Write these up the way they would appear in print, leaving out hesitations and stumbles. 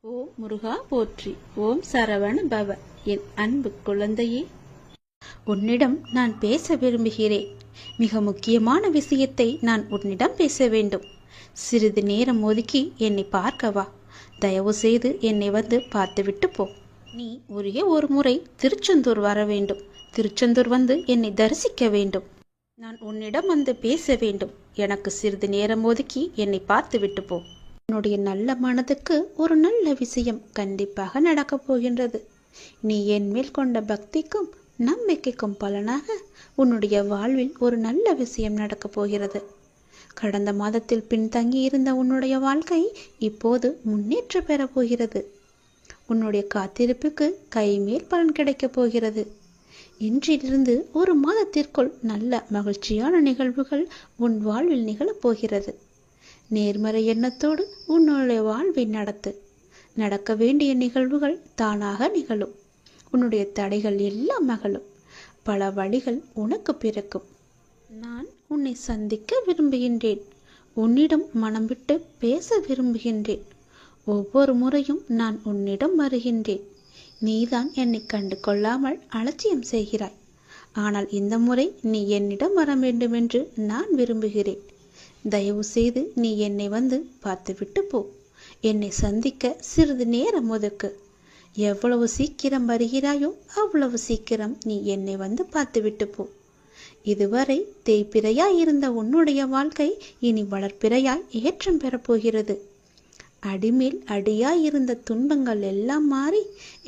ஓம் முருகா போற்றி. ஓம் சரவண பவ. என் அன்பு குழந்தையே, உன்னிடம் நான் பேச விரும்புகிறேன். மிக முக்கியமான விஷயத்தை நான் உன்னிடம் பேச வேண்டும். சிறிது நேரம் ஒதுக்கி என்னை பார்க்கவா. தயவு செய்து என்னை வந்து பார்த்துவிட்டு போ. நீ ஒரே ஒரு முறை திருச்செந்தூர் வர வேண்டும். திருச்செந்தூர் வந்து என்னை தரிசிக்க வேண்டும். நான் உன்னிடம் வந்து பேச வேண்டும். எனக்கு சிறிது நேரம் ஒதுக்கி என்னை பார்த்துவிட்டு போ. உன்னுடைய நல்ல மனதுக்கு ஒரு நல்ல விஷயம் கண்டிப்பாக நடக்கப் போகின்றது. நீ என் மேல் கொண்ட பக்திக்கும் நம்பிக்கைக்கும் பலனாக உன்னுடைய வாழ்வில் ஒரு நல்ல விஷயம் நடக்கப் போகிறது. கடந்த மாதத்தில் பின்தங்கி இருந்த உன்னுடைய வாழ்க்கை இப்போது முன்னேற்றம் பெறப் போகிறது. உன்னுடைய காத்திருப்புக்கு கைமேல் பலன் கிடைக்கப் போகிறது. இன்றிலிருந்து ஒரு மாதத்திற்குள் நல்ல மகிழ்ச்சியான நிகழ்வுகள் உன் வாழ்வில் நிகழப்போகிறது. நேர்மறை எண்ணத்தோடு உன்னுடைய வாழ்வை நடத்து. நடக்க வேண்டிய நிகழ்வுகள் தானாக நிகழும். உன்னுடைய தடைகள் எல்லாம் அகலும். பல வழிகள் உனக்கு பிறக்கும். நான் உன்னை சந்திக்க விரும்புகின்றேன். உன்னிடம் மனம் விட்டு பேச விரும்புகின்றேன். ஒவ்வொரு முறையும் நான் உன்னிடம் வருகின்றேன். நீதான் என்னை கண்டு கொள்ளாமல் அலட்சியம் செய்கிறாய். ஆனால் இந்த முறை நீ என்னிடம் வர வேண்டும் என்று நான் விரும்புகிறேன். தயவு செய்து நீ என்னை வந்து பார்த்துவிட்டு போ. என்னை சந்திக்க சிறிது நேரம் ஒதுக்கு. எவ்வளவு சீக்கிரம் வருகிறாயோ அவ்வளவு சீக்கிரம் நீ என்னை வந்து பார்த்துவிட்டு போ. இதுவரை தேய்பிறையாய் இருந்த உன்னுடைய வாழ்க்கை இனி வளர்ப்பிறையாய் ஏற்றம் பெறப்போகிறது. அடிமேல் அடியாய் இருந்த துன்பங்கள் எல்லாம் மாறி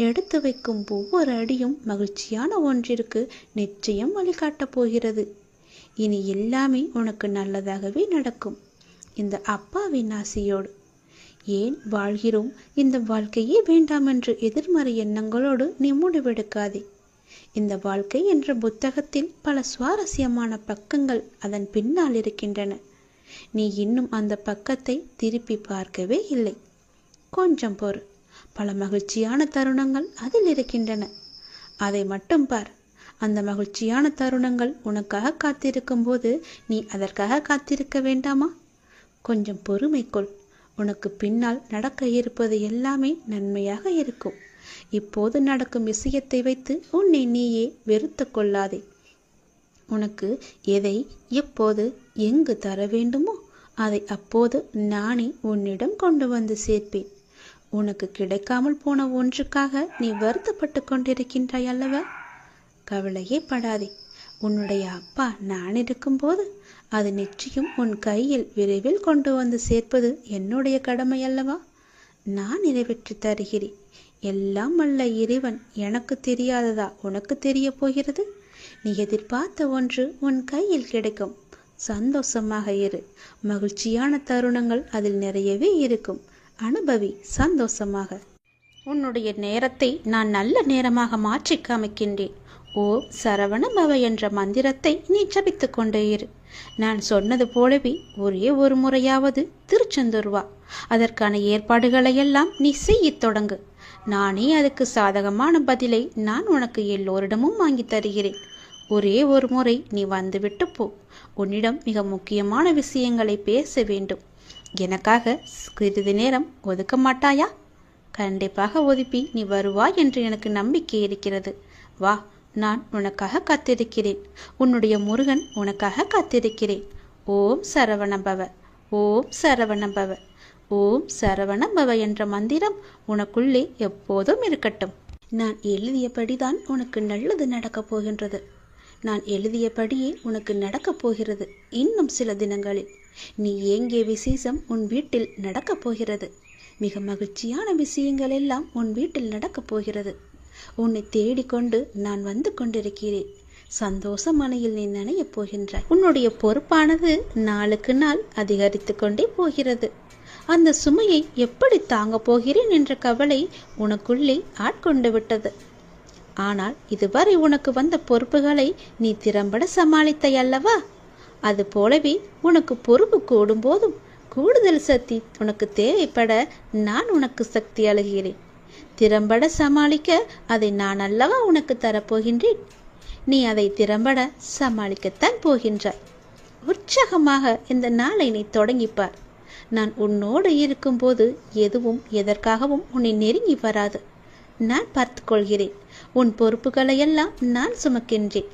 எடுத்து வைக்கும் ஒவ்வொரு அடியும் மகிழ்ச்சியான ஒன்றிற்கு நிச்சயம் வழிகாட்டப் போகிறது. இனி எல்லாமே உனக்கு நல்லதாகவே நடக்கும். இந்த அப்பாவின் ஆசையோடு. ஏன் வாழ்கிறோம், இந்த வாழ்க்கையே வேண்டாம் என்று எதிர்மறை எண்ணங்களோடு நீ முடிவெடுக்காதே. இந்த வாழ்க்கை என்ற புத்தகத்தில் பல சுவாரஸ்யமான பக்கங்கள் அதன் பின்னால் இருக்கின்றன. நீ இன்னும் அந்த பக்கத்தை திருப்பி பார்க்கவே இல்லை. கொஞ்சம் பொறு. பல மகிழ்ச்சியான தருணங்கள் அதில் இருக்கின்றன. அதை மட்டும் பார். அந்த மகிழ்ச்சியான தருணங்கள் உனக்காக காத்திருக்கும் போது நீ அதற்காக காத்திருக்க வேண்டாமா? கொஞ்சம் பொறுமை கொள். உனக்கு பின்னால் நடக்க இருப்பது எல்லாமே நன்மையாக இருக்கும். இப்போது நடக்கும் விஷயத்தை வைத்து உன்னை நீயே வெறுத்து கொள்ளாதே. உனக்கு எதை எப்போது எங்கு தர வேண்டுமோ அதை அப்போது நானே உன்னிடம் கொண்டு வந்து சேர்ப்பேன். உனக்கு கிடைக்காமல் போன ஒன்றுக்காக நீ வருத்தப்பட்டு கொண்டிருக்கின்றாய் அல்லவா? கவலையே படாதே. உன்னுடைய அப்பா நான் இருக்கும்போது அது நிச்சயம் உன் கையில் விரைவில் கொண்டு வந்து சேர்ப்பது என்னுடைய கடமை அல்லவா? நான் நிறைவேற்றி தருகிறேன். எல்லாம் வல்ல இறைவன் எனக்கு தெரியாததா உனக்கு தெரிய போகிறது? நீ எதிர்பார்த்த ஒன்று உன் கையில் கிடைக்கும். சந்தோஷமாக இரு. மகிழ்ச்சியான தருணங்கள் அதில் நிறையவே இருக்கும். அனுபவி சந்தோஷமாக. உன்னுடைய நேரத்தை நான் நல்ல நேரமாக மாற்றி காமிக்கின்றேன். ஓம் சரவண பவ என்ற மந்திரத்தை நீ ஜபித்து கொண்டே இரு. நான் சொன்னது போலவே ஒரே ஒரு முறையாவது திருச்செந்தூர் வா. அதற்கான ஏற்பாடுகளை எல்லாம் நீ செய்யத் தொடங்கு. நானே அதுக்கு சாதகமான பதிலை நான் உனக்கு எல்லோரிடமும் வாங்கி தருகிறேன். ஒரே ஒரு முறை நீ வந்துவிட்டு போ. உன்னிடம் மிக முக்கியமான விஷயங்களை பேச வேண்டும். எனக்காக சிறிது நேரம் ஒதுக்க மாட்டாயா? கண்டிப்பாக ஒதுப்பி நீ வருவாய் என்று எனக்கு நம்பிக்கை இருக்கிறது. வா, நான் உனக்காக காத்திருக்கிறேன். உன்னுடைய முருகன் உனக்காக காத்திருக்கிறேன். ஓம் சரவண பவ. ஓம் சரவண பவ. ஓம் சரவண பவ என்ற மந்திரம் உனக்குள்ளே எப்போதும் இருக்கட்டும். நான் எழுதியபடிதான் உனக்கு நல்லது நடக்கப் போகின்றது. நான் எழுதியபடியே உனக்கு நடக்கப் போகிறது. இன்னும் சில தினங்களில் நீ ஏங்கிய விசேஷம் உன் வீட்டில் நடக்கப் போகிறது. மிக மகிழ்ச்சியான விஷயங்கள் எல்லாம் உன் வீட்டில் நடக்கப் போகிறது. உன்னை தேடிக்கொண்டு நான் வந்து கொண்டிருக்கிறேன். சந்தோஷ மலையில் நீ நனையப் போகின்றாய். உன்னுடைய பொறுப்பானது நாளுக்கு நாள் அதிகரித்து கொண்டே போகிறது. அந்த சுமையை எப்படி தாங்க போகிறேன் என்ற கவலை உனக்குள்ளே ஆட்கொண்டு விட்டது. ஆனால் இதுவரை உனக்கு வந்த பொறுப்புகளை நீ திறம்பட சமாளித்தாய் அல்லவா? அது போலவே உனக்கு பொறுப்பு கூடும் போதும் கூடுதல் சக்தி உனக்கு தேவைப்பட நான் உனக்கு சக்தி அளிக்கிறேன். திறம்பட சமாளிக்க அதை நான் அல்லவா உனக்கு தரப்போகின்றேன். நீ அதை திறம்பட சமாளிக்கத்தான் போகின்றாய். உற்சாகமாக இந்த நாளை நீ தொடங்கிப்பார். நான் உன்னோடு இருக்கும்போது எதுவும் எதற்காகவும் உன்னை நெருங்கி வராது. நான் பார்த்து கொள்கிறேன். உன் பொறுப்புகளையெல்லாம் நான் சுமக்கின்றேன்.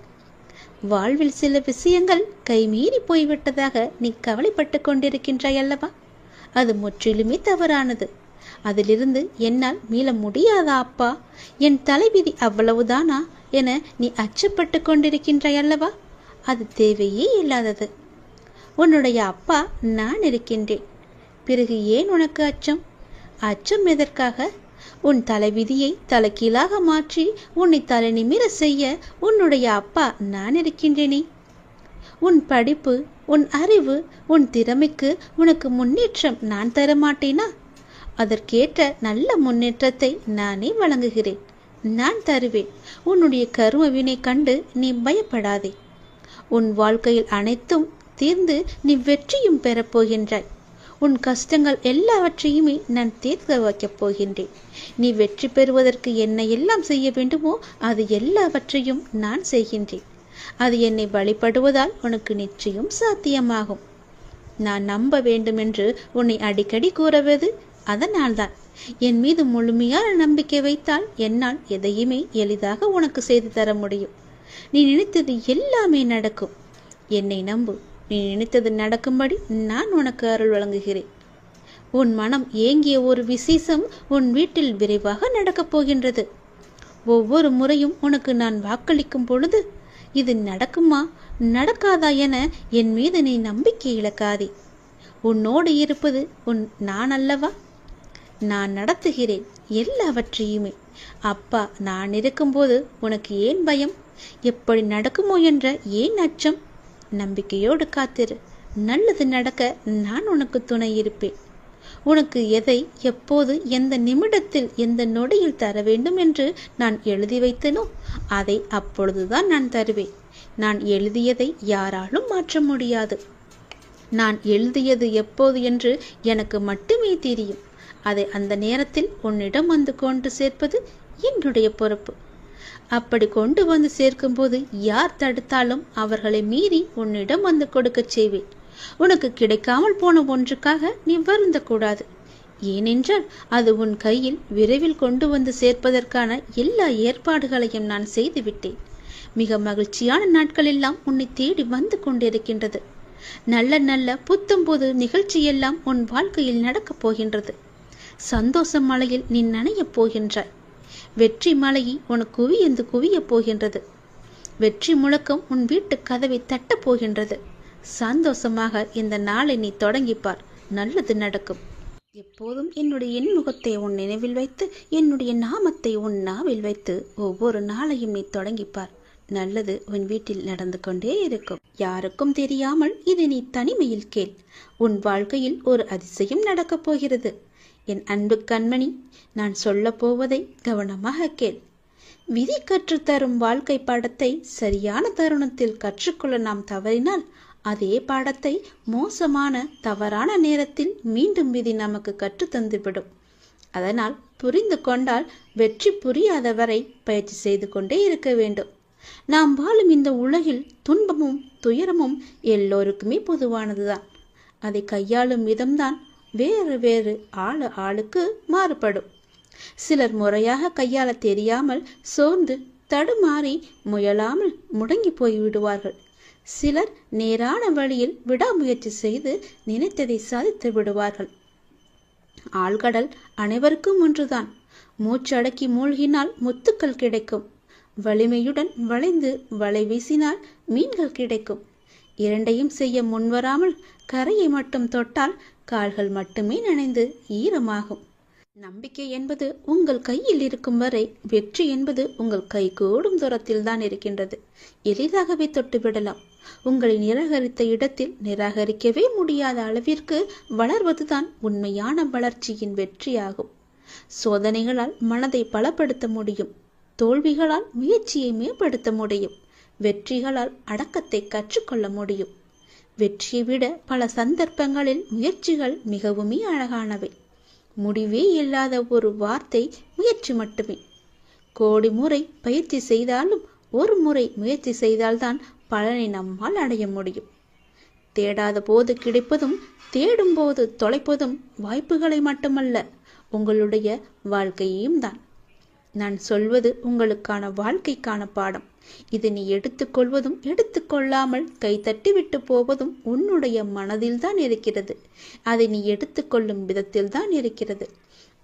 வாழ்வில் சில விஷயங்கள் கைமீறி போய்விட்டதாக நீ கவலைப்பட்டு கொண்டிருக்கின்றாய் அல்லவா? அது முற்றிலுமே தவறானது. அதிலிருந்து என்னால் மீள முடியாதா அப்பா? என் தலைவிதி அவ்வளவுதானா என நீ அச்சப்பட்டு கொண்டிருக்கின்றாய் அல்லவா? அது தேவையே இல்லாதது. உன்னுடைய அப்பா நான் இருக்கின்றேன். பிறகு ஏன் உனக்கு அச்சம்? அச்சம் எதற்காக? உன் தலைவிதியை தலைகீழாக மாற்றி உன்னை தலை நிமிர செய்ய உன்னுடைய அப்பா நான் இருக்கின்றேனே. உன் படிப்பு, உன் அறிவு, உன் திறமைக்கு உனக்கு முன்னேற்றம் நான் தரமாட்டேனா? அதற்கேற்ற நல்ல முன்னேற்றத்தை நானே வழங்குகிறேன். நான் தருவேன். உன்னுடைய கரும வினை கண்டு நீ பயப்படாதே. உன் வாழ்க்கையில் அனைத்தும் தீர்ந்து நீ வெற்றியும் பெறப்போகின்றாய். உன் கஷ்டங்கள் எல்லாவற்றையுமே நான் தீர்க்க வைக்கப் போகின்றேன். நீ வெற்றி பெறுவதற்கு என்ன எல்லாம் செய்ய வேண்டுமோ அது எல்லாவற்றையும் நான் செய்கின்றேன். அது என்னை வழிபடுவதால் உனக்கு நிச்சயம் சாத்தியமாகும். நான் நம்ப வேண்டுமென்று உன்னை அடிக்கடி கூறுவது அதனால்தான். என் மீது முழுமையான நம்பிக்கை வைத்தால் என்னால் எதையுமே எளிதாக உனக்கு செய்து தர முடியும். நீ நினைத்தது எல்லாமே நடக்கும். என்னை நம்பு. நீ நினைத்தது நடக்கும்படி நான் உனக்கு அருள் வழங்குகிறேன். உன் மனம் ஏங்கிய ஒரு விசேஷம் உன் வீட்டில் விரைவாக நடக்கப் போகின்றது. ஒவ்வொரு முறையும் உனக்கு நான் வாக்களிக்கும் பொழுது இது நடக்குமா நடக்காதா என என் மீது நீ நம்பிக்கை இழக்காதே. உன்னோடு இருப்பது நான் அல்லவா? நான் நடத்துகிறேன் எல்லாவற்றையுமே. அப்பா நான் இருக்கும்போது உனக்கு ஏன் பயம்? எப்படி நடக்குமோ என்ற ஏன் அச்சம்? நம்பிக்கையோடு காத்திரு. நல்லது நடக்க நான் உனக்கு துணை இருப்பேன். உனக்கு எதை எப்போது எந்த நிமிடத்தில் எந்த நொடியில் தர வேண்டும் என்று நான் எழுதி வைத்தனோ அதை அப்பொழுதுதான் நான் தருவேன். நான் எழுதியதை யாராலும் மாற்ற முடியாது. நான் எழுதியது எப்போது என்று எனக்கு மட்டுமே தெரியும். அதை அந்த நேரத்தில் உன்னிடம் வந்து கொண்டு சேர்ப்பது என்னுடைய பொறுப்பு. அப்படி கொண்டு வந்து சேர்க்கும்போது யார் தடுத்தாலும் அவர்களை மீறி உன்னிடம் வந்து கொடுக்க செய்வேன். உனக்கு கிடைக்காமல் போன ஒன்றுக்காக நீ வருந்தக்கூடாது. ஏனென்றால் அது உன் கையில் விரைவில் கொண்டு வந்து சேர்ப்பதற்கான எல்லா ஏற்பாடுகளையும் நான் செய்துவிட்டேன். மிக மகிழ்ச்சியான நாட்கள் எல்லாம் உன்னை தேடி வந்து கொண்டிருக்கின்றது. நல்ல நல்ல புத்தம்போது நிகழ்ச்சியெல்லாம் உன் வாழ்க்கையில் நடக்கப் போகின்றது. சந்தோஷ மலையில் நீ நனையப் போகின்றாய். வெற்றி மலையை உனக்கு குவியந்து குவியப் போகின்றது. வெற்றி முழக்கம் உன் வீட்டு கதவை தட்டப் போகின்றது. சந்தோஷமாக இந்த நாளை நீ தொடங்கிப்பார். நல்லது நடக்கும். எப்போதும் என்னுடைய எண்முகத்தை உன் நினைவில் வைத்து என்னுடைய நாமத்தை உன் நாவில் வைத்து ஒவ்வொரு நாளையும் நீ தொடங்கிப்பார். நல்லது உன் வீட்டில் நடந்து கொண்டே இருக்கும். யாருக்கும் தெரியாமல் இதை நீ தனிமையில் கேள். உன் வாழ்க்கையில் ஒரு அதிசயம் நடக்கப் போகிறது. என் அன்பு கண்மணி, நான் சொல்ல போவதை கவனமாக கேள். விதி கற்றுத்தரும் வாழ்க்கை பாடத்தை சரியான தருணத்தில் கற்றுக்கொள்ள நாம் தவறினால் அதே பாடத்தை மோசமான தவறான நேரத்தில் மீண்டும் விதி நமக்கு கற்றுத்தந்துவிடும். அதனால் புரிந்து கொண்டால் வெற்றி புரியாத வரை பயிற்சி செய்து கொண்டே இருக்க வேண்டும். நாம் வாழும் இந்த உலகில் துன்பமும் துயரமும் எல்லோருக்குமே பொதுவானதுதான். அதை கையாளும் விதம்தான் வேறு வேறு ஆளுக்கு மாறுபடும். சிலர் முறையாக கையாள தெரியாமல் சோர்ந்து தடுமாறி முயலாமல் முடங்கி போய்விடுவார்கள். சிலர் நேரான வழியில் விடாமுயற்சி செய்து நினைத்ததை சாதித்து விடுவார்கள். ஆழ்கடல் அனைவருக்கும் ஒன்றுதான். மூச்சடக்கி மூழ்கினால் முத்துக்கள் கிடைக்கும். வலிமையுடன் வளைந்து வலை வீசினால் மீன்கள் கிடைக்கும். இரண்டையும் செய்ய முன்வராமல் கரையை மட்டும் தொட்டால் கால்கள் மட்டுமே நனைந்து ஈரமாகும். நம்பிக்கை என்பது உங்கள் கையில் இருக்கும் வரை வெற்றி என்பது உங்கள் கை கூடும் தூரத்தில் தான் இருக்கின்றது. எளிதாகவே தொட்டுவிடலாம். உங்களை நிராகரித்த இடத்தில் நிராகரிக்கவே முடியாத அளவிற்கு வளர்வதுதான் உண்மையான வளர்ச்சியின் வெற்றியாகும். சோதனைகளால் மனதை பலப்படுத்த முடியும். தோல்விகளால் முயற்சியை மேம்படுத்த முடியும். வெற்றிகளால் அடக்கத்தை கற்றுக்கொள்ள முடியும். வெற்றியை விட பல சந்தர்ப்பங்களில் முயற்சிகள் மிகவுமே அழகானவை. முடிவே இல்லாத ஒரு வார்த்தை முயற்சி மட்டுமே. கோடி முறை பயிற்சி செய்தாலும் ஒரு முறை முயற்சி செய்தால்தான் பலனை நம்மால் அடைய முடியும். தேடாத போது கிடைப்பதும் தேடும் போது தொலைப்பதும் வாய்ப்புகளை மட்டுமல்ல, உங்களுடைய வாழ்க்கையையும் தான். நான் சொல்வது உங்களுக்கான வாழ்க்கைக்கான பாடம். இதை நீ எடுத்துக்கொள்வதும் எடுத்துக்கொள்ளாமல் கைத்தட்டி விட்டு போவதும் உன்னுடைய மனதில்தான் இருக்கிறது. அதை நீ எடுத்துக்கொள்ளும் விதத்தில் தான் இருக்கிறது.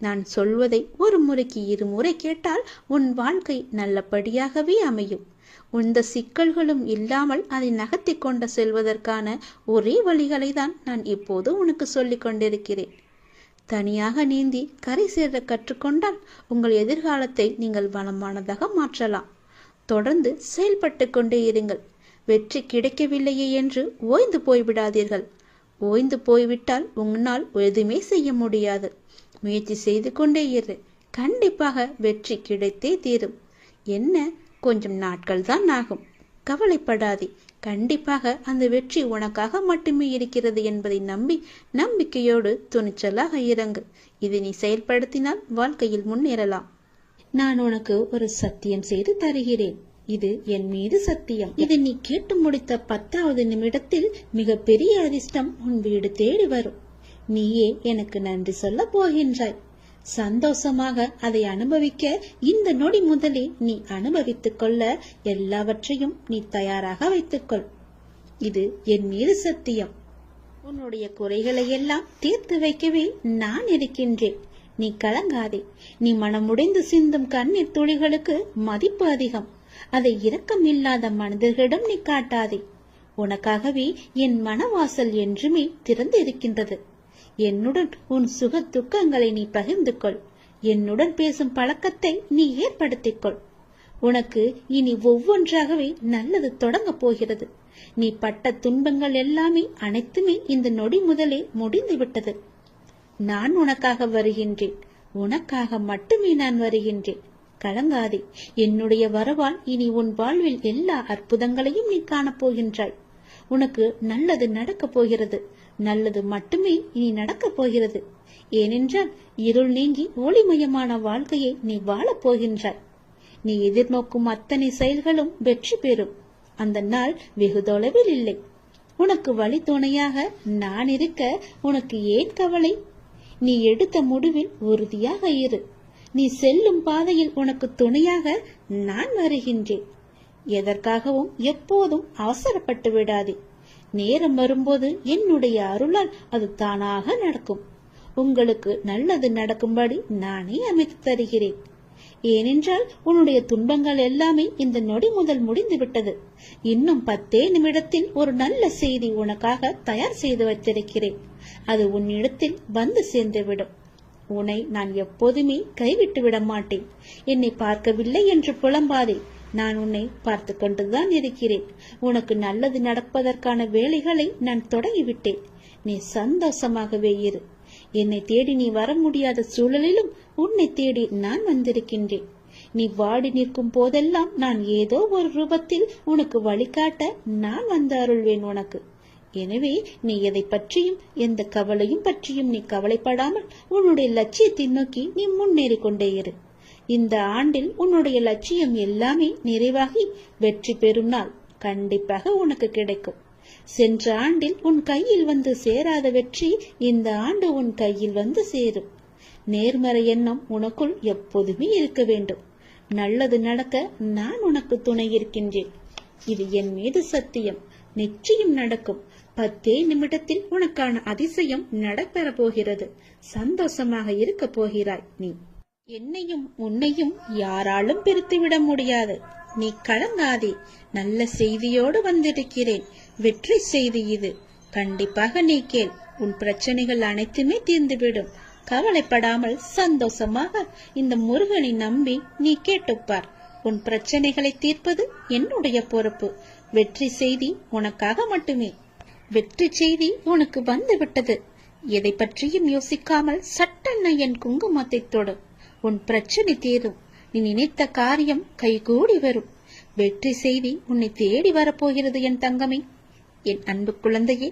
நான் சொல்வதை ஒரு முறைக்கு இருமுறை கேட்டால் உன் வாழ்க்கை நல்லபடியாகவே அமையும். எந்த சிக்கல்களும் இல்லாமல் அதை நகர்த்தி கொண்டு செல்வதற்கான ஒரே வழிகளை தான் நான் இப்போது உனக்கு சொல்லிக் கொண்டிருக்கிறேன். தனியாக நீந்தி கரை சேர கற்றுக்கொண்டால் உங்கள் எதிர்காலத்தை நீங்கள் வளமானதாக மாற்றலாம். தொடர்ந்து செயல்பட்டு கொண்டே இருங்கள். வெற்றி கிடைக்கவில்லையே என்று ஓய்ந்து போய்விடாதீர்கள். ஓய்ந்து போய்விட்டால் உன்னால் எதுவுமே செய்ய முடியாது. முயற்சி செய்து கொண்டே இரு. கண்டிப்பாக வெற்றி கிடைத்தே தீரும். என்ன, கொஞ்சம் நாட்கள் தான் ஆகும். கவலைப்படாதே. கண்டிப்பாக அந்த வெற்றி உனக்காக மட்டுமே இருக்கிறது என்பதை நம்பி நம்பிக்கையோடு துணிச்சலாக இறங்கு. இதை நீ செயல்படுத்தினால் வாழ்க்கையில் முன்னேறலாம். நான் உனக்கு ஒரு சத்தியம் செய்து தருகிறேன். இது என் மீது சத்தியம். இதை நீ கேட்டு முடித்த 10வது நிமிடத்தில் மிக பெரிய அதிர்ஷ்டம் உன் வீடு தேடி வரும். நீயே எனக்கு நன்றி சொல்ல போகின்றாய். சந்தோஷமாக அதை அனுபவிக்க இந்த நொடி முதலே நீ அனுபவித்துக் கொள்ள எல்லாவற்றையும் நீ தயாராக வைத்துக்கொள். இது என் மீது சத்தியம். உன்னுடைய குறைகளை எல்லாம் தீர்த்து வைக்கவே நான் இருக்கின்றேன். நீ கலங்காதே. நீ மனமுடைந்து சிந்தும் கண்ணீர் துளிகளுக்கு மதிப்பு அதிகம். அதை இரக்கமில்லாத மனிதர்களிடம் நீ காட்டாதே. உனக்காகவே என் மனவாசல் என்றுமே திறந்து இருக்கின்றது. என்னுடன் உன் சுக துக்கங்களை நீ பகிர்ந்து கொள். என்னுடன் பேசும் பழக்கத்தை நீ ஏற்படுத்திக் கொள். உனக்கு இனி ஒவ்வொன்றாகவே நல்லது தொடங்க போகிறது. நீ பட்ட துன்பங்கள் எல்லாமே அனைத்துமே இந்த நொடி முதலே முடிந்து விட்டது. நான் உனக்காக வருகின்றேன். உனக்காக மட்டுமே நான் வருகின்றேன். கலங்காதே. என்னுடைய வரவால் இனி உன் வாழ்வில் எல்லா அற்புதங்களையும் நீ காணப்போகின்றாய். உனக்கு நல்லது நடக்கப் போகிறது. நல்லது மட்டுமே இனி நடக்கப் போகிறது. ஏனென்றால் இருள் நீங்கி ஒளிமயமான வாழ்க்கையை நீ வாழப் போகின்றாய். நீ எதிர்நோக்கும் அத்தனை செயல்களும் வெற்றி பெறும். அந்த நாள் வெகு தொலைவில் இல்லை. உனக்கு வழி துணையாக நான் இருக்க உனக்கு ஏன் கவலை? நீ எடுத்த முடிவில் உறுதியாக இரு. நீ செல்லும் பாதையில் உனக்கு துணையாக நான் வருகின்றேன். எதற்காகவும் எப்போதும் அவசரப்பட்டு விடாதே. நேரம் வரும்போது என்னுடைய அருளால் அது தானாக நடக்கும். உங்களுக்கு நல்லது நடக்கும்படி நானே அமைத்து தருகிறேன். ஏனென்றால் உன்னுடைய துன்பங்கள் எல்லாமே இந்த நொடி முதல் முடிந்து விட்டது. இன்னும் 10 நிமிடத்தில் ஒரு நல்ல செய்தி உனக்காக தயார் செய்து வைத்திருக்கிறேன். அது உன்னிடத்தில் வந்து சேர்ந்துவிடும். உன்னை நான் எப்போதுமே கைவிட்டு விட மாட்டேன். என்னை பார்க்கவில்லை என்று புலம்பாதே. நான் உன்னை பார்த்து கொண்டுதான் இருக்கிறேன். உனக்கு நல்லது நடப்பதற்கான வேலைகளை நான் தொடங்கிவிட்டேன். நீ சந்தோஷமாகவே இரு. என்னை தேடி நீ வர முடியாத சூழலிலும் உன்னை தேடி நான் வந்திருக்கின்றேன். நீ வாடி நிற்கும் போதெல்லாம் நான் ஏதோ ஒரு ரூபத்தில் உனக்கு வழிகாட்ட நான் வந்து அருள்வேன் உனக்கு. எனவே நீ எதை பற்றியும் எந்த கவலையும் பற்றியும் நீ கவலைப்படாமல் உன்னுடைய லட்சியத்தை நோக்கி நீ முன்னேறி கொண்டே இரு. இந்த ஆண்டில் உன்னுடைய லட்சியம் எல்லாமே நிறைவாகி வெற்றி பெறும் நாள் கண்டிப்பாக உனக்கு கிடைக்கும். சென்ற ஆண்டில் உன் கையில் வந்து சேராத வெற்றி இந்த ஆண்டு உன் கையில் வந்து சேரும். நேர்மறை எண்ணம் உனக்குள் எப்போதுமே இருக்க வேண்டும். நல்லது நடக்க நான் உனக்கு துணை இருக்கின்றேன். இது என் மீது சத்தியம். நிச்சயம் நடக்கும். 10 நிமிடத்தில் உனக்கான அதிசயம் நடைபெற போகிறது. சந்தோஷமாக இருக்க போகிறாய். நீ என்னையும் உன்னையும் யாராலும் பிரித்துவிட முடியாது. நீ கலங்காதே. நல்ல செய்தியோடு வந்திருக்கிறேன். வெற்றி செய்தி இது. கண்டிப்பாக நீ கேள். உன் பிரச்சனைகள் அனைத்துமே தீர்ந்துவிடும். கவலைப்படாமல் சந்தோஷமாக இந்த முருகனை நம்பி நீ கேட்டுப்பார். உன் பிரச்சனைகளை தீர்ப்பது என்னுடைய பொறுப்பு. வெற்றி செய்தி உனக்காக மட்டுமே. வெற்றி செய்தி உனக்கு வந்துவிட்டது. எதை பற்றியும் யோசிக்காமல் சட்டென்ன என் குங்குமத்தை தொடு. உன் பிரச்சனை தீரும். நீ நினைத்த காரியம் கைகூடி வரும். வெற்றி செய்தி உன்னை தேடி வரப்போகிறது என் தங்கமே. என் அன்பு குழந்தையே,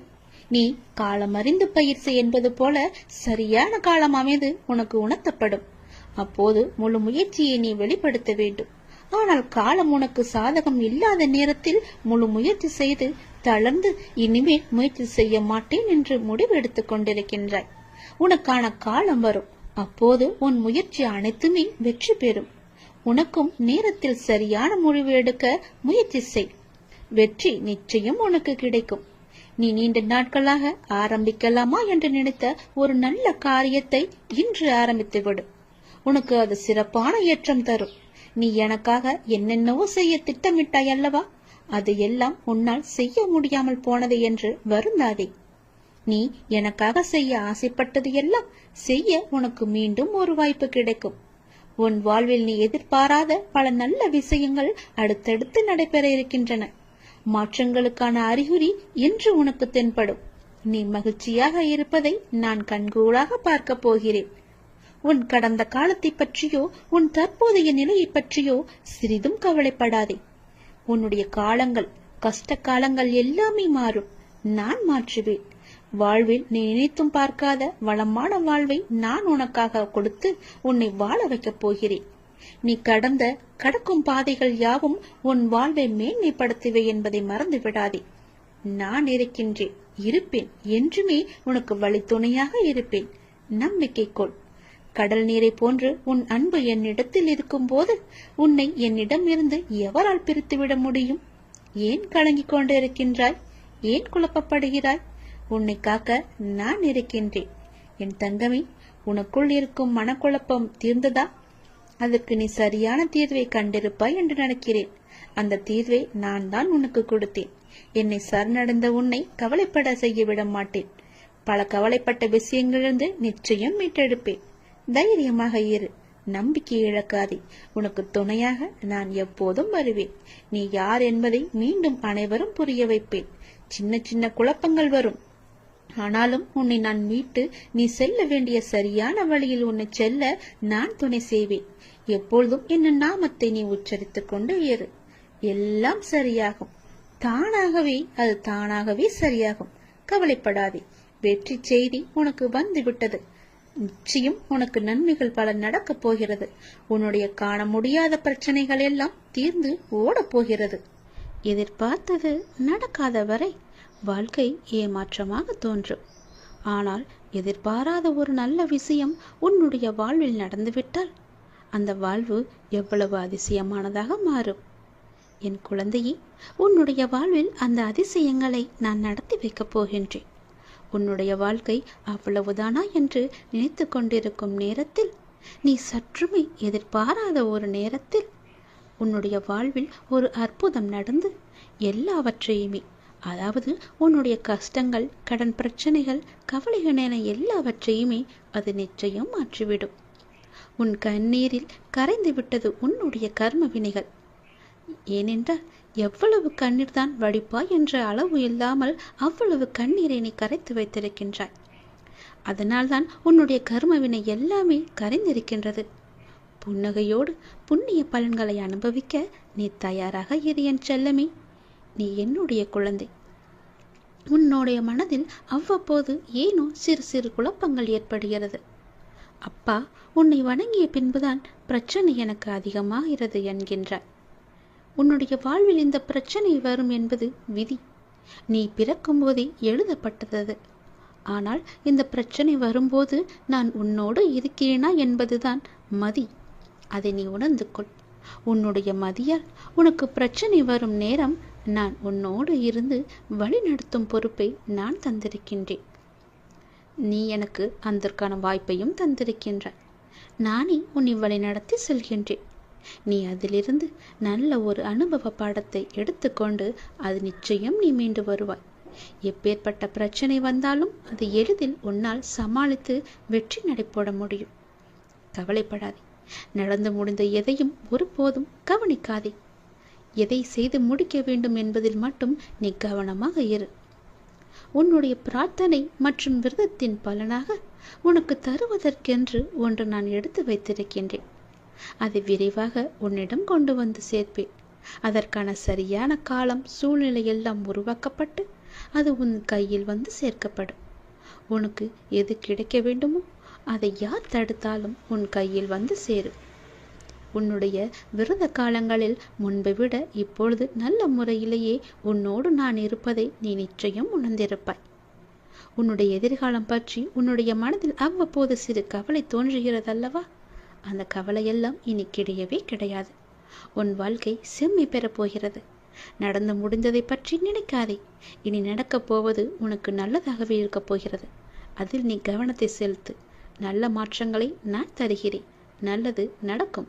நீ காலம் அறிந்து பயிற்சி என்பது போல சரியான காலம் அமைந்து உனக்கு உணர்த்தப்படும். அப்போது முழு முயற்சியை நீ வெளிப்படுத்த வேண்டும். ஆனால் காலம் உனக்கு சாதகம் இல்லாத நேரத்தில் முழு முயற்சி செய்து தளர்ந்து இனிமேல் முயற்சி செய்ய மாட்டேன் என்று முடிவெடுத்துக் கொண்டிருக்கின்றாய். உனக்கான காலம் வரும். அப்போது உன் முயற்சி அனைத்துமே வெற்றி பெறும். உனக்கும் நேரத்தில் சரியான முடிவு எடுக்க முயற்சி செய். வெற்றி நிச்சயம் உனக்கு கிடைக்கும். நீ நீண்ட நாட்களாக ஆரம்பிக்கலாமா என்று நினைத்த ஒரு நல்ல காரியத்தை இன்று ஆரம்பித்து விடு. உனக்கு அது சிறப்பான ஏற்றம் தரும். நீ எனக்காக என்னென்னவோ செய்ய திட்டமிட்டாய் அல்லவா? அது எல்லாம் உன்னால் செய்ய முடியாமல் போனது என்று வருந்தாதே. நீ எனக்காக செய்ய ஆசைப்பட்டது எல்லாம் செய்ய உனக்கு மீண்டும் ஒரு வாய்ப்பு கிடைக்கும். உன் வாழ்வில் நீ எதிர்பாராத பல நல்ல விஷயங்கள் அடுத்தடுத்து நடைபெற இருக்கின்றன. மாற்றங்களுக்கான அறிகுறி இன்று உனக்கு தென்படும். நீ மகிழ்ச்சியாக இருப்பதை நான் கண்கூடாக பார்க்க போகிறேன். உன் கடந்த காலத்தை பற்றியோ உன் தற்போதைய நிலையை பற்றியோ சிறிதும் கவலைப்படாதே. உன்னுடைய காலங்கள், கஷ்ட காலங்கள் எல்லாமே மாறும். நான் மாற்றுவேன். வாழ்வில் நீ நினைத்தும் பார்க்காத வளமான வாழ்வை நான் உனக்காக கொடுத்து உன்னை வாழ வைக்கப் போகிறேன். நீ கடக்கும் பாதைகள் யாவும் உன் வாழ்வை மேன்மைப்படுத்துவே என்பதை மறந்து விடாதே. நான் இருக்கின்றேன், இருப்பேன். என்றுமே உனக்கு வழித்துணையாக இருப்பேன். நம்பிக்கை கொள். கடல் நீரை போன்று உன் அன்பு என்னிடத்தில் இருக்கும் போது உன்னை என்னிடம் இருந்து எவரால் பிரித்துவிட முடியும்? ஏன் கலங்கிக் கொண்டு இருக்கின்றாய்? ஏன் குழப்பப்படுகிறாய்? உன்னை காக்க நான் இருக்கின்றேன். என் தங்கமே, உனக்குள் இருக்கும் மனக்குழப்பம் தீர்ந்ததா? அதற்கு நீ சரியான தீர்வை கண்டிருப்பாய் என்று நினைக்கிறேன். அந்த தீர்வை நான் தான் உனக்கு கொடுத்தேன். என்னை சரணடைந்த உன்னை கவலைப்பட செய்ய விட மாட்டேன். பல கவலைப்பட்ட விஷயங்களிலிருந்து நிச்சயம் மீட்டெடுப்பேன். தைரியமாக இரு. நம்பிக்கை இழக்காதே. உனக்கு துணையாக நான் எப்போதும் வருவேன். நீ யார் என்பதை மீண்டும் அனைவரும் புரிய வைப்பேன். சின்ன சின்ன குழப்பங்கள் வரும். ஆனாலும் உன்னை நான் மீட்டு நீ செல்ல வேண்டிய சரியான வழியில் உன்னை செல்ல நான் துணை செய்வேன். எப்பொழுதும் என்ன நாமத்தை நீ உச்சரித்துக் கொண்டு இரு. எல்லாம் சரியாகும். அது தானாகவே சரியாகும். கவலைப்படாதே. வெற்றி செய்தி உனக்கு வந்து விட்டது. நிச்சயம் உனக்கு நன்மைகள் பல நடக்கப் போகிறது. உன்னுடைய காண முடியாத பிரச்சனைகள் எல்லாம் தீர்ந்து ஓடப் போகிறது. எதிர்பார்த்தது நடக்காத வரை வாழ்க்கை ஏமாற்றமாக தோன்றும். ஆனால் எதிர்பாராத ஒரு நல்ல விஷயம் உன்னுடைய வாழ்வில் நடந்துவிட்டால் அந்த வாழ்வு எவ்வளவு அதிசயமானதாக மாறும். என் குழந்தையே, உன்னுடைய வாழ்வில் அந்த அதிசயங்களை நான் நடத்தி வைக்கப் போகின்றேன். உன்னுடைய வாழ்க்கை அவ்வளவுதானா என்று நினைத்து கொண்டிருக்கும் நேரத்தில், நீ சற்றுமே எதிர்பாராத ஒரு நேரத்தில் உன்னுடைய வாழ்வில் ஒரு அற்புதம் நடந்து எல்லாவற்றையுமே, அதாவது உன்னுடைய கஷ்டங்கள், கடன் பிரச்சனைகள், கவலைகள் என எல்லாவற்றையுமே அது நிச்சயம் மாற்றிவிடும். உன் கண்ணீரில் கரைந்து விட்டது உன்னுடைய கர்ம வினைகள். ஏனென்றால் எவ்வளவு கண்ணீர் தான் வடிப்பாய் என்ற அளவு இல்லாமல் அவ்வளவு கண்ணீரை நீ கரைத்து வைத்திருக்கின்றாய். அதனால்தான் உன்னுடைய கர்மவினை எல்லாமே கரைந்திருக்கின்றது. புன்னகையோடு புண்ணிய பலன்களை அனுபவிக்க நீ தயாராக இரு என் செல்லமே. நீ என்னுடைய குழந்தை. உன்னுடைய மனதில் அவ்வப்போது ஏனோ சிறு சிறு குழப்பங்கள் ஏற்படுகிறது. அப்பா, உன்னை வணங்கிய பின்புதான் பிரச்சனை எனக்கு அதிகமாகிறது என்கின்றாய். உன்னுடைய வாழ்வில் இந்த பிரச்சனை வரும் என்பது விதி. நீ பிறக்கும் போதே எழுதப்பட்டது. ஆனால் இந்த பிரச்சனை வரும்போது நான் உன்னோடு இருக்கிறேனா என்பதுதான் மதி. அதை நீ உணர்ந்து கொள். உன்னுடைய மதியால் உனக்கு பிரச்சனை வரும் நேரம் நான் உன்னோடு இருந்து வழி நடத்தும் பொறுப்பை நான் தந்திருக்கின்றேன். நீ எனக்கு அதற்கான வாய்ப்பையும் தந்திருக்கின்றாய். நானே உன்னை வழி நடத்தி செல்கின்றேன். நீ அதிலிருந்து நல்ல ஒரு அனுபவ பாடத்தை எடுத்துக்கொண்டு அது நிச்சயம் நீ மீண்டு வருவாய். எப்பேற்பட்ட பிரச்சனை வந்தாலும் அது எளிதில் உன்னால் சமாளித்து வெற்றி நடைபோட முடியும். கவலைப்படாதே. நடந்து முடிந்த எதையும் ஒருபோதும் கவனிக்காதே. எதை செய்து முடிக்க வேண்டும் என்பதில் மட்டும் நீ கவனமாக இரு. உன்னுடைய பிரார்த்தனை மற்றும் விரதத்தின் பலனாக உனக்கு தருவதற்கென்று ஒன்று நான் எடுத்து வைத்திருக்கின்றேன். அதை விரைவாக உன்னிடம் கொண்டு வந்து சேர்ப்பேன். அதற்கான சரியான காலம், சூழ்நிலை எல்லாம் உருவாக்கப்பட்டு அது உன் கையில் வந்து சேர்க்கப்படும். உனக்கு எது கிடைக்க வேண்டுமோ அதை யார் தடுத்தாலும் உன் கையில் வந்து சேரும். உன்னுடைய விரத காலங்களில் முன்பை விட இப்பொழுது நல்ல முறையிலேயே உன்னோடு நான் இருப்பதை நீ நிச்சயம் உணர்ந்திருப்பாய். உன்னுடைய எதிர்காலம் பற்றி உன்னுடைய மனதில் அவ்வப்போது சிறு கவலை தோன்றுகிறதல்லவா? அந்த கவலையெல்லாம் இனி கிடையவே கிடையாது. உன் வாழ்க்கை செம்மை பெறப்போகிறது. நடந்து முடிந்ததை பற்றி நினைக்காதே. இனி நடக்கப் போவது உனக்கு நல்லதாகவே இருக்கப் போகிறது. அதில் நீ கவனத்தை செலுத்து. நல்ல மாற்றங்களை நான் தருகிறேன். நல்லது நடக்கும்.